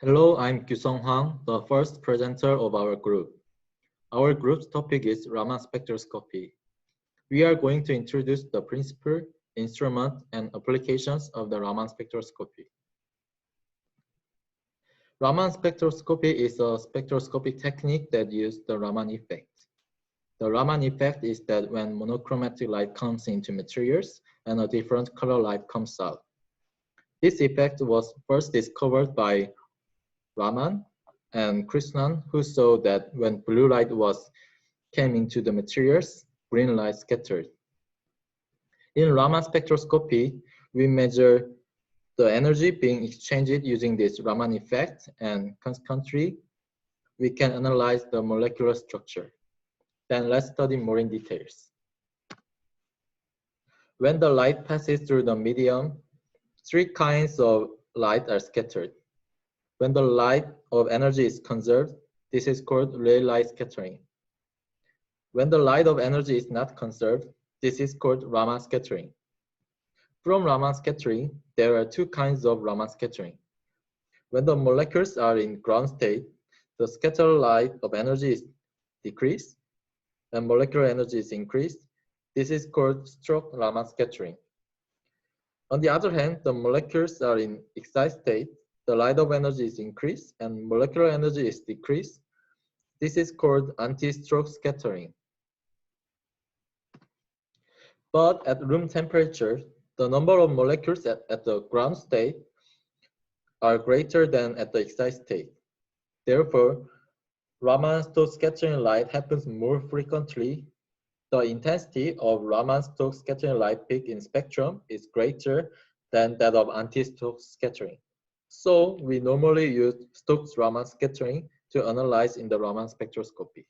Hello, I'm Kyusung Hwang, the first presenter of our group. Our group's topic is Raman spectroscopy. We are going to introduce the principle, instrument, and applications of the Raman spectroscopy. Raman spectroscopy is a spectroscopy technique that uses the Raman effect. The Raman effect is that when monochromatic light comes into materials and a different color light comes out. This effect was first discovered by Raman and Krishnan, who saw that when blue light came into the materials, green light scattered. In Raman spectroscopy, we measure the energy being exchanged using this Raman effect, and consequently, we can analyze the molecular structure. Then let's study more in details. When the light passes through the medium, three kinds of light are scattered. When the light of energy is conserved, this is called real light scattering. When the light of energy is not conserved, this is called Raman scattering. From Raman scattering, there are two kinds of Raman scattering. When the molecules are in ground state, the scattered light of energy is decreased and molecular energy is increased. This is called stroke Raman scattering. On the other hand, the molecules are in excited state, the light of energy is increased and molecular energy is decreased. This is called anti-stroke scattering. But at room temperature, the number of molecules at the ground state are greater than at the excited state. Therefore, Raman-Stokes scattering light happens more frequently. The intensity of Raman-Stokes scattering light peak in spectrum is greater than that of anti-Stokes scattering. So we normally use Stokes-Raman scattering to analyze in the Raman spectroscopy.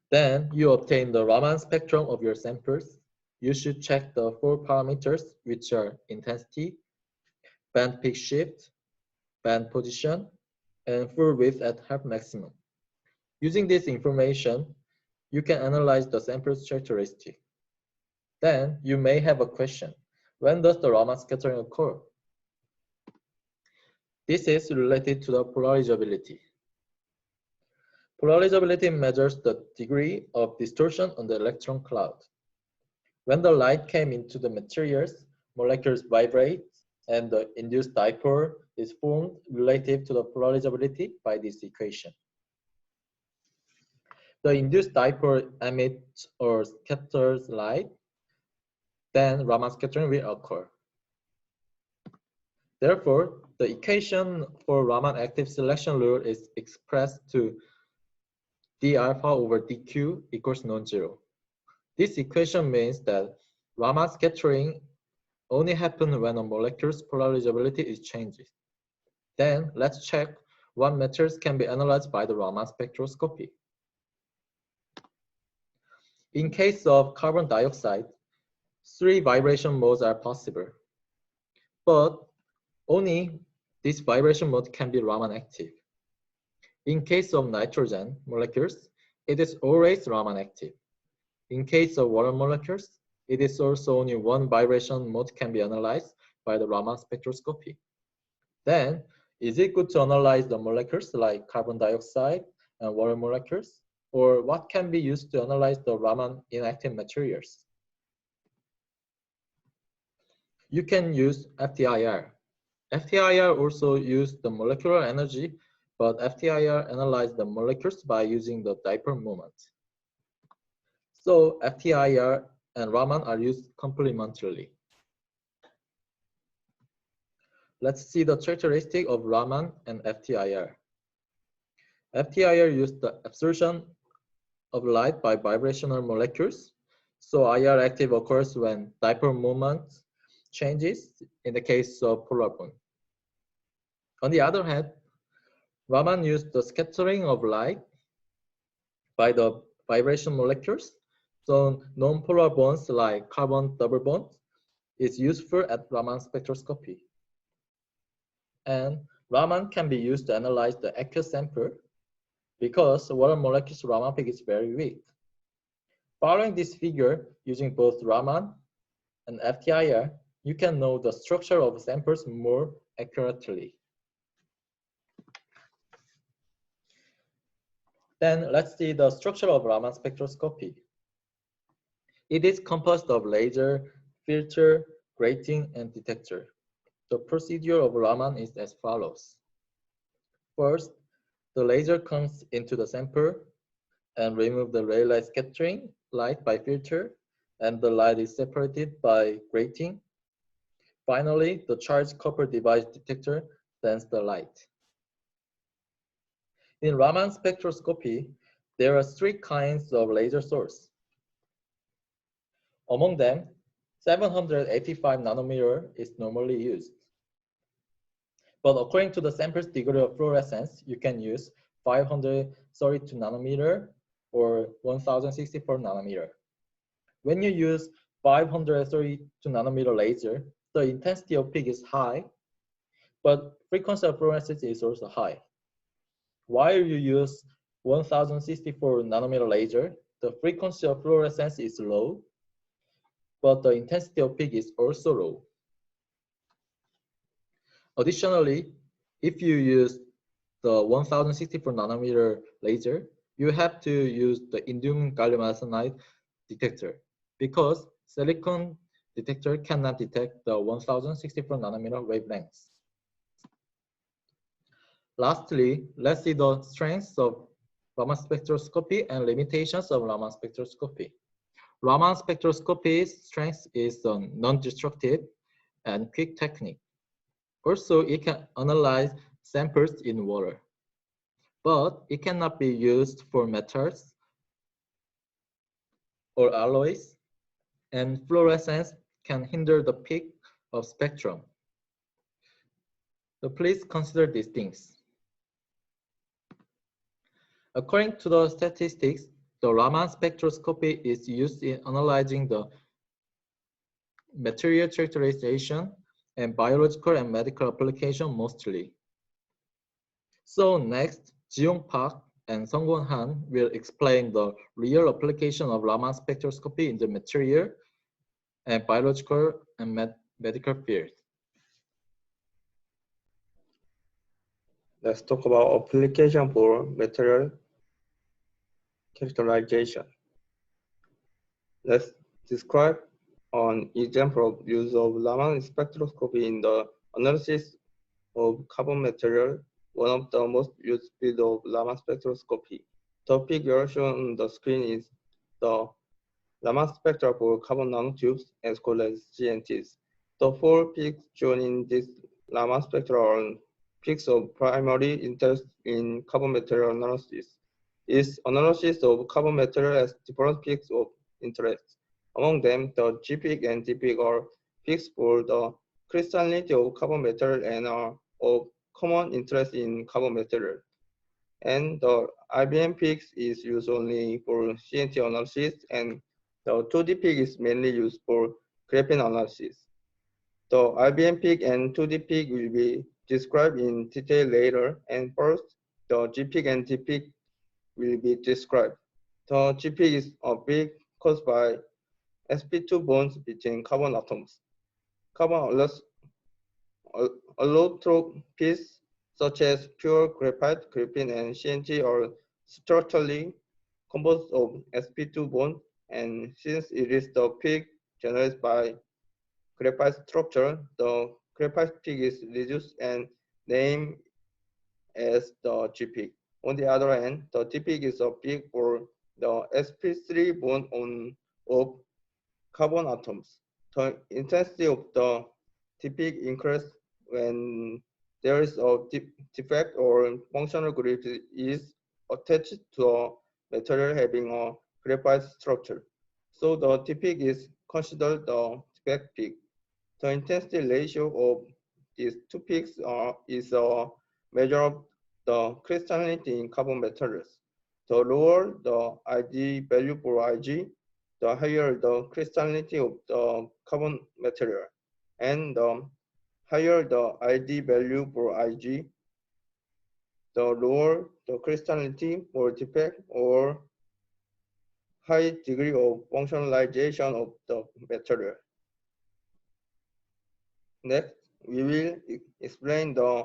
Then you obtain the Raman spectrum of your samples. You should check the four parameters, which are intensity, band peak shift, band position, and full width at half maximum. Using this information, you can analyze the sample's characteristic. Then you may have a question. When does the Raman scattering occur? This is related to the polarizability. Polarizability measures the degree of distortion on the electron cloud. When the light came into the materials, molecules vibrate and the induced dipole is formed relative to the polarizability by this equation. The induced dipole emits or scatters light, then Raman scattering will occur. Therefore, the equation for Raman active selection rule is expressed to d alpha over dq equals non-zero. This equation means that Raman scattering only happens when a molecule's polarizability is changed. Then let's check what methods can be analyzed by the Raman spectroscopy. In case of carbon dioxide, three vibration modes are possible, but only this vibration mode can be Raman active. In case of nitrogen molecules, it is always Raman active. In case of water molecules, it is also only one vibration mode can be analyzed by the Raman spectroscopy. Then, is it good to analyze the molecules like carbon dioxide and water molecules? Or what can be used to analyze the Raman inactive materials? You can use FTIR. FTIR also uses the molecular energy, but FTIR analyzes the molecules by using the dipole moment. So FTIR and Raman are used complementarily. Let's see the characteristic of Raman and FTIR. FTIR uses the absorption of light by vibrational molecules. So IR active occurs when dipole moment changes in the case of polar bond. On the other hand, Raman used the scattering of light by the vibration molecules. So non-polar bonds like carbon double bond is useful at Raman spectroscopy. And Raman can be used to analyze the aqueous sample because water molecules Raman peak is very weak. Following this figure, using both Raman and FTIR, you can know the structure of samples more accurately. Then let's see the structure of Raman spectroscopy. It is composed of laser, filter, grating, and detector. The procedure of Raman is as follows. First, the laser comes into the sample and remove the ray light scattering light by filter, and the light is separated by grating. Finally, the charged copper device detector sends the light. In Raman spectroscopy, there are three kinds of laser source. Among them, 785 nanometer is normally used. But according to the sample's degree of fluorescence, you can use 532 nanometer or 1064 nanometer. When you use 532 nanometer laser, the intensity of peak is high, but frequency of fluorescence is also high. While you use 1064 nanometer laser, the frequency of fluorescence is low, but the intensity of peak is also low. Additionally, if you use the 1064 nanometer laser, you have to use the indium gallium arsenide detector because silicon detector cannot detect the 1064 nanometer wavelengths. Lastly, let's see the strengths of Raman spectroscopy and limitations of Raman spectroscopy. Raman spectroscopy's strength is non-destructive and quick technique. Also, it can analyze samples in water, but it cannot be used for metals or alloys, and fluorescence can hinder the peak of spectrum. So please consider these things. According to the statistics, the Raman spectroscopy is used in analyzing the material characterization and biological and medical application mostly. So next, Ji-Yong Park and Sung-Kwon Han will explain the real application of Raman spectroscopy in the material and biological and medical field. Let's talk about application for material characterization. Let's describe an example of use of Raman spectroscopy in the analysis of carbon material, one of the most used fields of Raman spectroscopy. The figure shown on the screen is the Raman spectra for carbon nanotubes as called as CNTs. The four peaks shown in this Raman spectra are peaks of primary interest in carbon material analysis. Its analysis of carbon material has different peaks of interest. Among them, the G peak and D peak are peaks for the crystallinity of carbon material and are of common interest in carbon material. And the IBM peaks is used only for CNT analysis, and the 2D peak is mainly used for graphene analysis. The IBM peak and 2D peak will be described in detail later, and first, the G peak and D peak will be described. The G peak is a peak caused by sp2 bonds between carbon atoms. Carbon allotropies such as pure graphite, graphene, and CNT are structurally composed of sp2 bonds, and since it is the peak generated by graphite structure, the graphite peak is reduced and named as the G peak. On the other hand, the D peak is a peak for the sp3 bond of carbon atoms. The intensity of the D peak increases when there is a defect or functional group is attached to a material having a graphite structure. So the D peak is considered the defect peak. The intensity ratio of these two peaks is a measure of the crystallinity in carbon materials. The lower the ID value for Ig, the higher the crystallinity of the carbon material. And the higher the ID value for Ig, the lower the crystallinity for defect or high degree of functionalization of the material. Next, we will explain the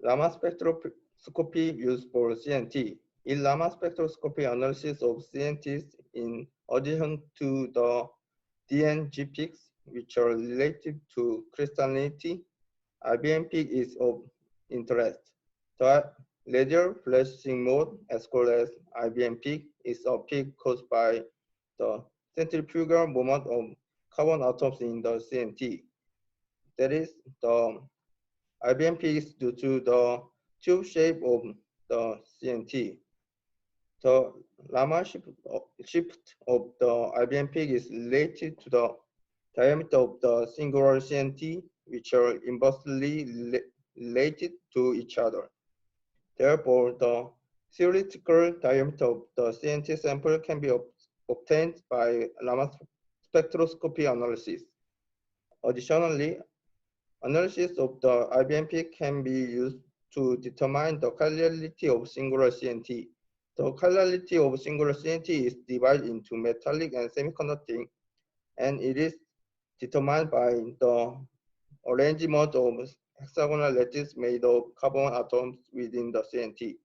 Raman spectroscopy used for CNT. In Raman spectroscopy analysis of CNTs, in addition to the DNG peaks, which are related to crystallinity, IBM peak is of interest. The laser flashing mode, as well as IBM peak, is a peak caused by the centrifugal movement of carbon atoms in the CNT. That is, the IBM peak is due to the tube shape of the CNT. The Raman shift of the IBM peak is related to the diameter of the singular CNT, which are inversely related to each other. Therefore, the theoretical diameter of the CNT sample can be obtained by Raman spectroscopy analysis. Additionally, analysis of the IBM peak can be used to determine the chirality of singular CNT. The chirality of singular CNT is divided into metallic and semiconducting, and it is determined by the arrangement of hexagonal lattice made of carbon atoms within the CNT.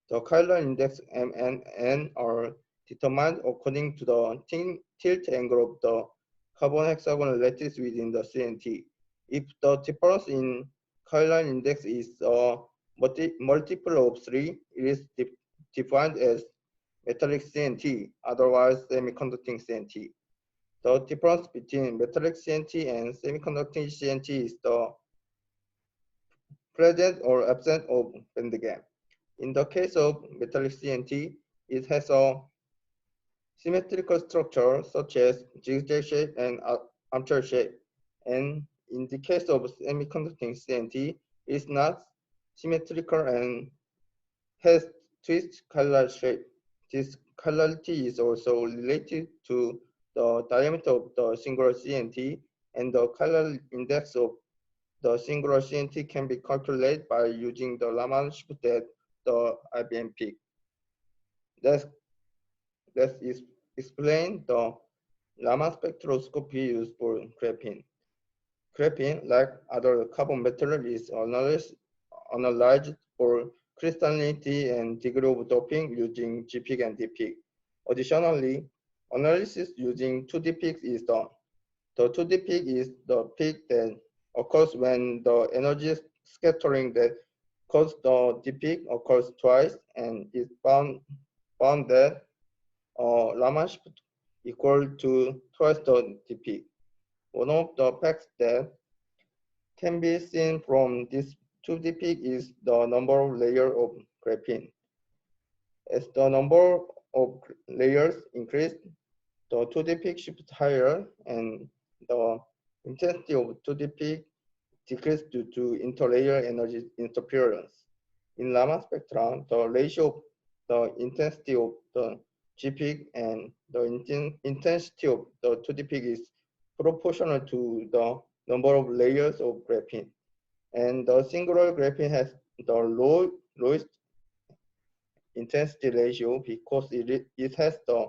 The chiral index M and N are determined according to the tilt angle of the carbon hexagonal lattice within the CNT. If the difference in chiral index is a multiple of 3, it is defined as metallic CNT, otherwise semiconducting CNT. The difference between metallic CNT and semiconducting CNT is the presence or absence of band gap. In the case of metallic CNT, it has a symmetrical structure such as zigzag shape and armchair shape. And in the case of semiconducting CNT, it is not symmetrical and has twist chiral shape. This chirality is also related to the diameter of the singular CNT, and the chiral index of the singular CNT can be calculated by using the Raman shift at the IBM peak. Let's explain the Raman spectroscopy used for graphene. Graphene, like other carbon material, is analyzed for crystallinity and degree of doping using G-peak and D-peak. Additionally, analysis using 2D peaks is done. The 2D peak is the peak that occurs when the energy scattering that caused the D peak occurs twice, and is found that Raman shift equal to twice the D peak. One of the facts that can be seen from this 2D peak is the number of layers of graphene. As the number of layers increase, the 2D peak shifts higher, and the intensity of 2D peak decreases due to interlayer energy interference. In Raman spectrum, the ratio of the intensity of the G peak and the intensity of the 2D peak is proportional to the number of layers of graphene. And the singular graphene has the lowest intensity ratio because it has the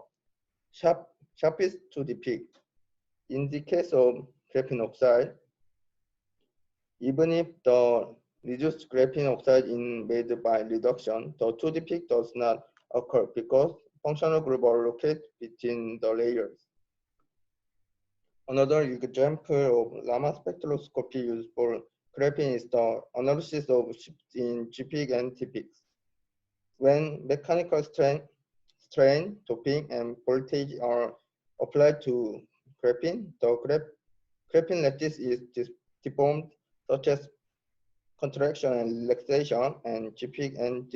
sharpest 2D peak. In the case of graphene oxide, even if the reduced graphene oxide is made by reduction, the 2D peak does not occur because functional groups are located between the layers. Another example of Raman spectroscopy used for graphene is the analysis of shifts in G-peak and T-peaks. When mechanical strain, doping, and voltage are applied to graphene, the graphene lattice is deformed, such as contraction and relaxation, and G-peak and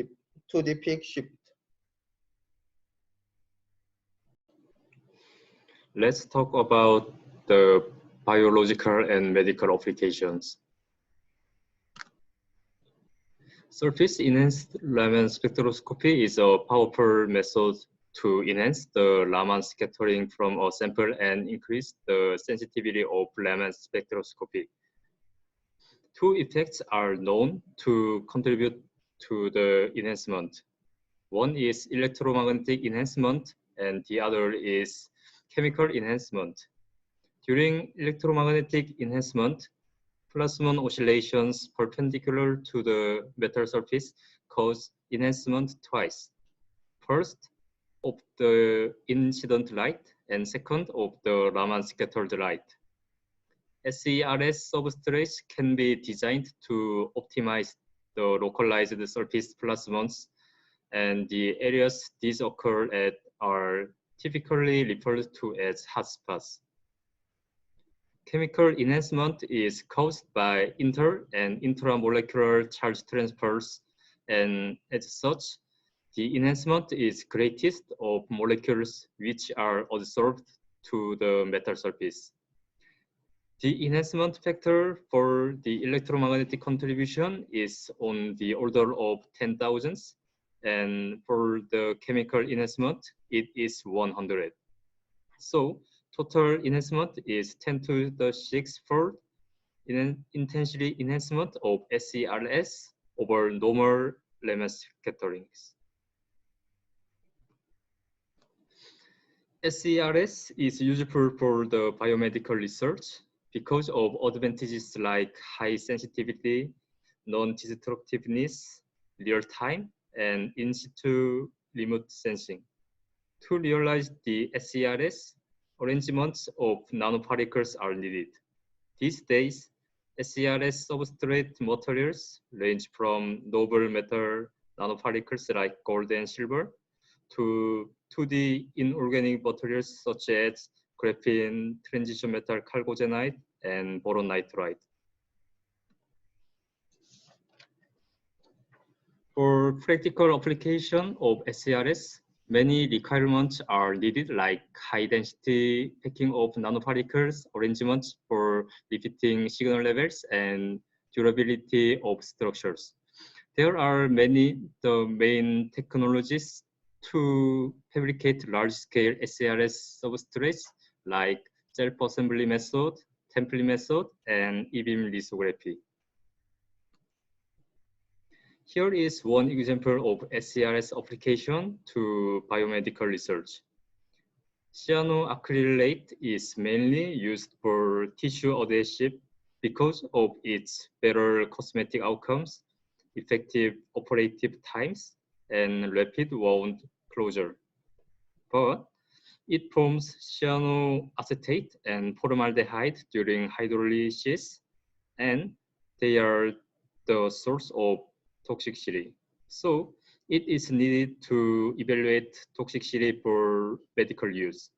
2D peak shift. Let's talk about the biological and medical applications. Surface-enhanced Raman spectroscopy is a powerful method to enhance the Raman scattering from a sample and increase the sensitivity of Raman spectroscopy. Two effects are known to contribute to the enhancement. One is electromagnetic enhancement, and the other is chemical enhancement. During electromagnetic enhancement, plasmon oscillations perpendicular to the metal surface cause enhancement twice. First, of the incident light, and second, of the Raman scattered light. SERS substrates can be designed to optimize the localized surface plasmons, and the areas these occur at are typically referred to as hotspots. Chemical enhancement is caused by inter- and intramolecular charge transfers, and as such, the enhancement is greatest of molecules which are adsorbed to the metal surface. The enhancement factor for the electromagnetic contribution is on the order of 10,000s, and for the chemical enhancement, it is 100. So total enhancement is 10 to the 6-fold intensity enhancement of SERS over normal Raman scatterings. SERS is useful for the biomedical research because of advantages like high sensitivity, non-destructiveness, real-time, and in-situ remote sensing. To realize the SERS, arrangements of nanoparticles are needed. These days, SERS substrate materials range from noble metal nanoparticles like gold and silver to 2D inorganic materials such as graphene, transition metal chalcogenide, and boron nitride. For practical application of SERS, many requirements are needed, like high density packing of nanoparticles, arrangements for repeating signal levels, and durability of structures. There are many the main technologies to fabricate large-scale SERS substrates, like self-assembly method, template method, and e-beam lithography. Here is one example of SERS application to biomedical research. Cyanoacrylate is mainly used for tissue adhesive because of its better cosmetic outcomes, effective operative times, and rapid wound closure. But it forms cyanoacetate and formaldehyde during hydrolysis, and they are the source of toxicity. So it is needed to evaluate toxicity for medical use.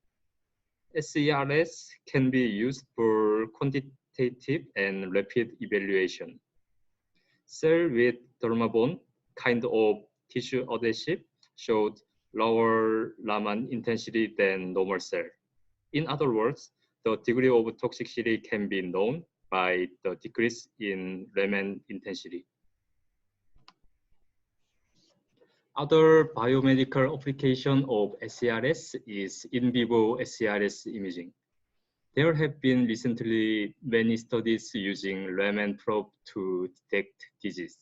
SERS can be used for quantitative and rapid evaluation. Cell with dermabond, kind of tissue adhesive, showed lower Raman intensity than normal cell. In other words, the degree of toxicity can be known by the decrease in Raman intensity. Other biomedical application of SERS is in vivo SERS imaging. There have been recently many studies using Raman probe to detect disease.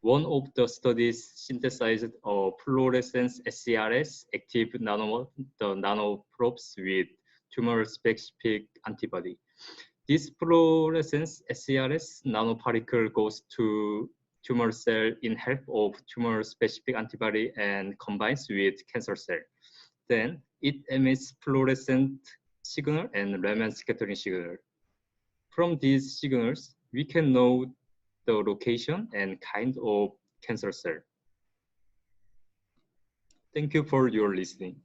One of the studies synthesized a fluorescence SERS active nanoprobes with tumor-specific antibody. This fluorescence SERS nanoparticle goes to tumor cell in help of tumor-specific antibody and combines with cancer cell. Then it emits fluorescent signal and Raman scattering signal. From these signals, we can know the location and kind of cancer cell. Thank you for your listening.